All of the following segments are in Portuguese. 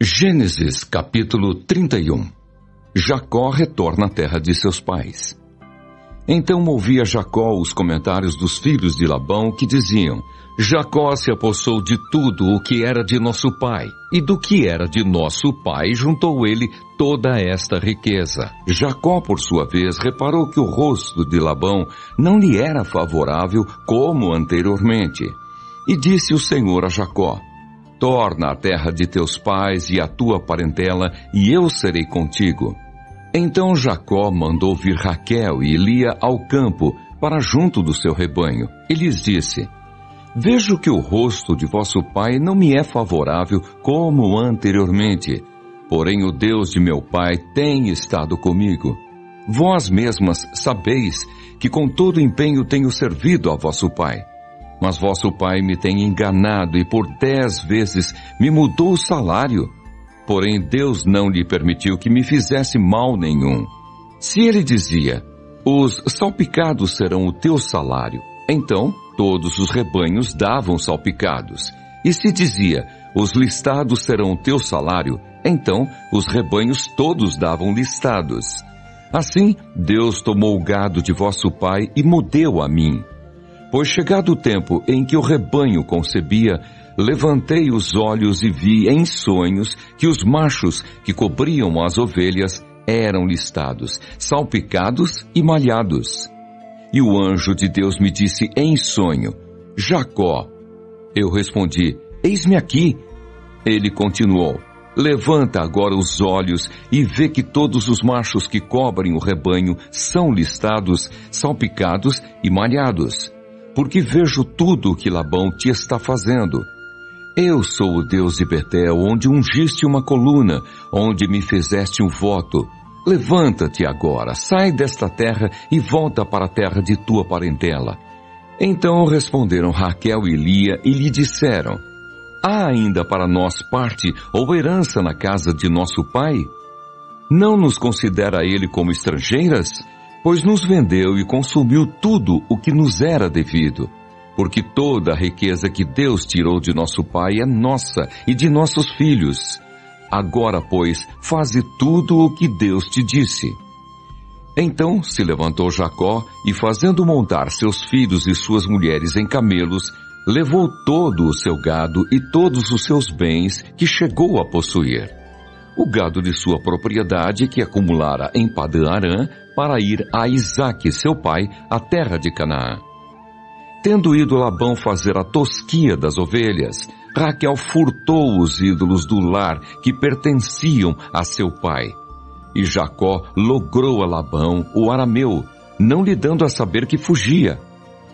Gênesis capítulo 31. Jacó retorna à terra de seus pais. Então ouvia Jacó os comentários dos filhos de Labão que diziam: Jacó se apossou de tudo o que era de nosso pai, e do que era de nosso pai juntou ele toda esta riqueza. Jacó, por sua vez, reparou que o rosto de Labão não lhe era favorável como anteriormente. E disse o Senhor a Jacó: Torna à terra de teus pais e à tua parentela, e eu serei contigo. Então Jacó mandou vir Raquel e Lia ao campo, para junto do seu rebanho, e lhes disse: Vejo que o rosto de vosso pai não me é favorável como anteriormente, porém o Deus de meu pai tem estado comigo. Vós mesmas sabeis que com todo empenho tenho servido a vosso pai. Mas vosso pai me tem enganado e por 10 vezes me mudou o salário. Porém Deus não lhe permitiu que me fizesse mal nenhum. Se ele dizia: Os salpicados serão o teu salário, então todos os rebanhos davam salpicados. E se dizia: Os listados serão o teu salário, então os rebanhos todos davam listados. Assim Deus tomou o gado de vosso pai e mudeu a mim. Pois chegado o tempo em que o rebanho concebia, levantei os olhos e vi em sonhos que os machos que cobriam as ovelhas eram listados, salpicados e malhados. E o anjo de Deus me disse em sonho: Jacó. Eu respondi: Eis-me aqui. Ele continuou: Levanta agora os olhos e vê que todos os machos que cobrem o rebanho são listados, salpicados e malhados. Porque vejo tudo o que Labão te está fazendo. Eu sou o Deus de Betel, onde ungiste uma coluna, onde me fizeste um voto. Levanta-te agora, sai desta terra e volta para a terra de tua parentela. Então responderam Raquel e Lia e lhe disseram: Há ainda para nós parte ou herança na casa de nosso pai? Não nos considera ele como estrangeiras? Pois nos vendeu e consumiu tudo o que nos era devido. Porque toda a riqueza que Deus tirou de nosso pai é nossa e de nossos filhos. Agora, pois, faze tudo o que Deus te disse. Então se levantou Jacó e, fazendo montar seus filhos e suas mulheres em camelos, levou todo o seu gado e todos os seus bens que chegou a possuir. O gado de sua propriedade que acumulara em Padã-Arã, para ir a Isaque, seu pai, à terra de Canaã. Tendo ido Labão fazer a tosquia das ovelhas, Raquel furtou os ídolos do lar que pertenciam a seu pai. E Jacó logrou a Labão, o arameu, não lhe dando a saber que fugia.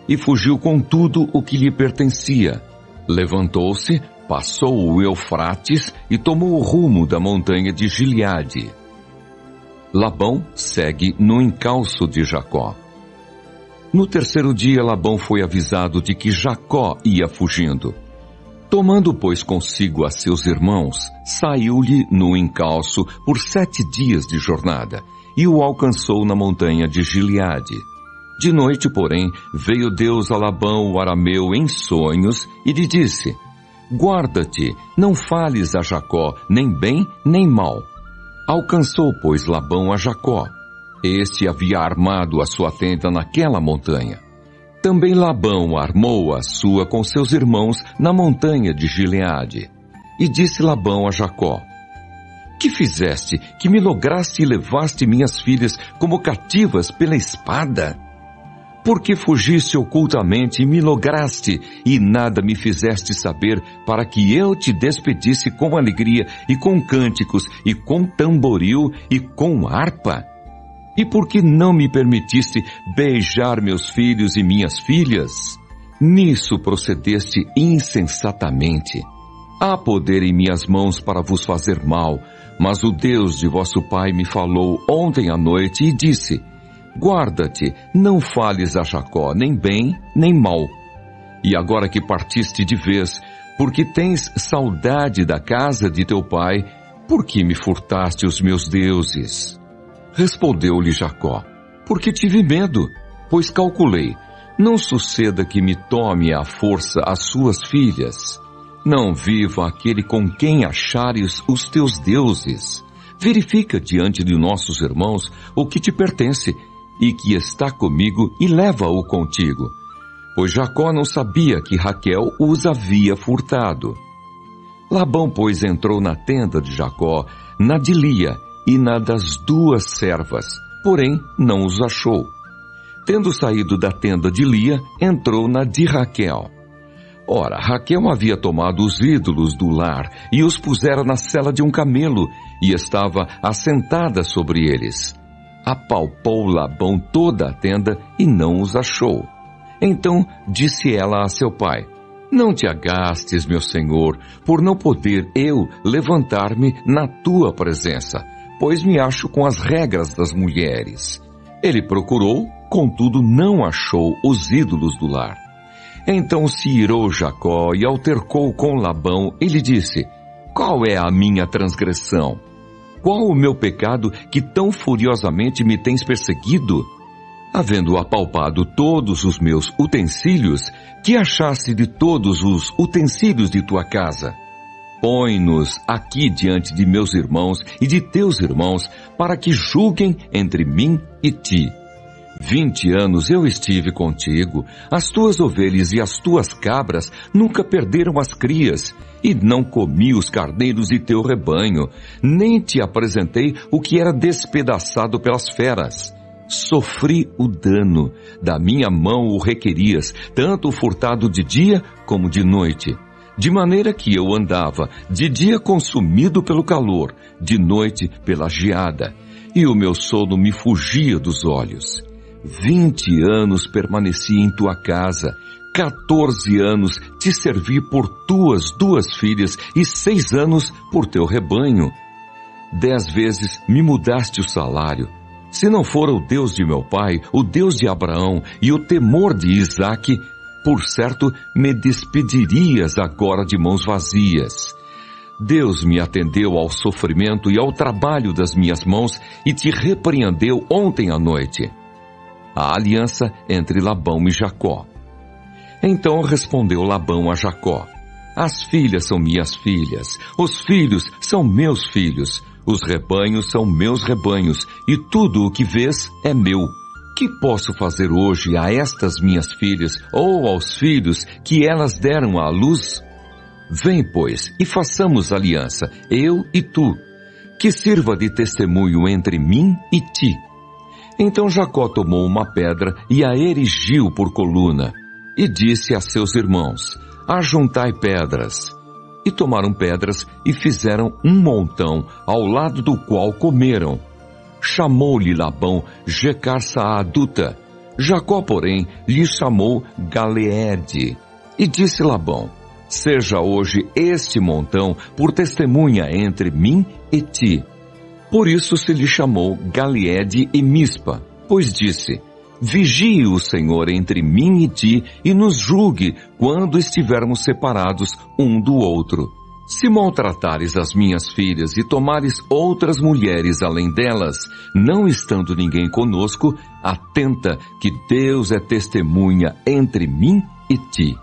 E fugiu com tudo o que lhe pertencia. Levantou-se, passou o Eufrates e tomou o rumo da montanha de Gileade. Labão segue no encalço de Jacó. No terceiro dia, Labão foi avisado de que Jacó ia fugindo. Tomando, pois, consigo a seus irmãos, saiu-lhe no encalço por 7 dias de jornada, e o alcançou na montanha de Gileade. De noite, porém, veio Deus a Labão, o arameu, em sonhos, e lhe disse: Guarda-te, não fales a Jacó, nem bem, nem mal. Alcançou, pois, Labão a Jacó. Este havia armado a sua tenda naquela montanha. Também Labão armou a sua com seus irmãos na montanha de Gileade. E disse Labão a Jacó: Que fizeste, que me lograste e levaste minhas filhas como cativas pela espada? Porque fugiste ocultamente e me lograste, e nada me fizeste saber, para que eu te despedisse com alegria, e com cânticos, e com tamboril, e com harpa? E por que não me permitiste beijar meus filhos e minhas filhas? Nisso procedeste insensatamente. Há poder em minhas mãos para vos fazer mal, mas o Deus de vosso pai me falou ontem à noite e disse: Guarda-te, não fales a Jacó, nem bem, nem mal. E agora que partiste de vez, porque tens saudade da casa de teu pai, por que me furtaste os meus deuses? Respondeu-lhe Jacó: Porque tive medo, pois calculei, não suceda que me tome à força as suas filhas. Não viva aquele com quem achares os teus deuses. Verifica diante de nossos irmãos o que te pertence e que está comigo e leva-o contigo. Pois Jacó não sabia que Raquel os havia furtado. Labão, pois, entrou na tenda de Jacó, na de Lia e na das duas servas, porém não os achou. Tendo saído da tenda de Lia, entrou na de Raquel. Ora, Raquel havia tomado os ídolos do lar e os pusera na sela de um camelo, e estava assentada sobre eles. Apalpou Labão toda a tenda e não os achou. Então disse ela a seu pai: Não te agastes, meu senhor, por não poder eu levantar-me na tua presença, pois me acho com as regras das mulheres. Ele procurou, contudo não achou os ídolos do lar. Então se irou Jacó e altercou com Labão e lhe disse: Qual é a minha transgressão? Qual o meu pecado que tão furiosamente me tens perseguido? Havendo apalpado todos os meus utensílios, que achaste de todos os utensílios de tua casa? Põe-nos aqui diante de meus irmãos e de teus irmãos, para que julguem entre mim e ti. 20 anos eu estive contigo, as tuas ovelhas e as tuas cabras nunca perderam as crias, e não comi os carneiros de teu rebanho, nem te apresentei o que era despedaçado pelas feras. Sofri o dano, da minha mão o requerias, tanto furtado de dia como de noite. De maneira que eu andava, de dia consumido pelo calor, de noite pela geada, e o meu sono me fugia dos olhos. 20 anos permaneci em tua casa, 14 anos te servi por tuas 2 filhas e 6 anos por teu rebanho. 10 vezes me mudaste o salário. Se não fora o Deus de meu pai, o Deus de Abraão e o temor de Isaque, por certo me despedirias agora de mãos vazias. Deus me atendeu ao sofrimento e ao trabalho das minhas mãos e te repreendeu ontem à noite. A aliança entre Labão e Jacó. Então respondeu Labão a Jacó: As filhas são minhas filhas, os filhos são meus filhos, os rebanhos são meus rebanhos, e tudo o que vês é meu. Que posso fazer hoje a estas minhas filhas, ou aos filhos que elas deram à luz? Vem, pois, e façamos aliança, eu e tu, que sirva de testemunho entre mim e ti. Então Jacó tomou uma pedra e a erigiu por coluna, e disse a seus irmãos: Ajuntai pedras. E tomaram pedras e fizeram um montão, ao lado do qual comeram. Chamou-lhe Labão Jecar-Saaduta. Jacó, porém, lhe chamou Galeede. E disse Labão: Seja hoje este montão por testemunha entre mim e ti. Por isso se lhe chamou Galeede e Mispa, pois disse: Vigie o Senhor entre mim e ti, e nos julgue quando estivermos separados um do outro. Se maltratares as minhas filhas e tomares outras mulheres além delas, não estando ninguém conosco, atenta que Deus é testemunha entre mim e ti.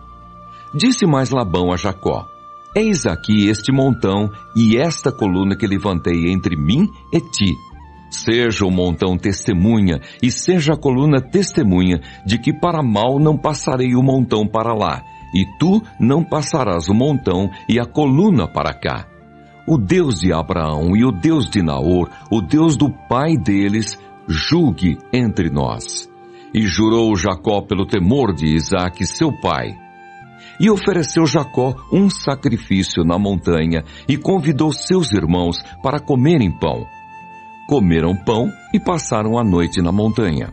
Disse mais Labão a Jacó: Eis aqui este montão e esta coluna que levantei entre mim e ti. Seja o montão testemunha e seja a coluna testemunha de que para mal não passarei o montão para lá, e tu não passarás o montão e a coluna para cá. O Deus de Abraão e o Deus de Naor, o Deus do pai deles, julgue entre nós. E jurou Jacó pelo temor de Isaque, seu pai. E ofereceu Jacó um sacrifício na montanha e convidou seus irmãos para comerem pão. Comeram pão e passaram a noite na montanha.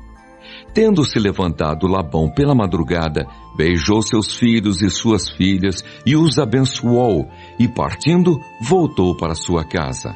Tendo-se levantado Labão pela madrugada, beijou seus filhos e suas filhas e os abençoou, e partindo, voltou para sua casa.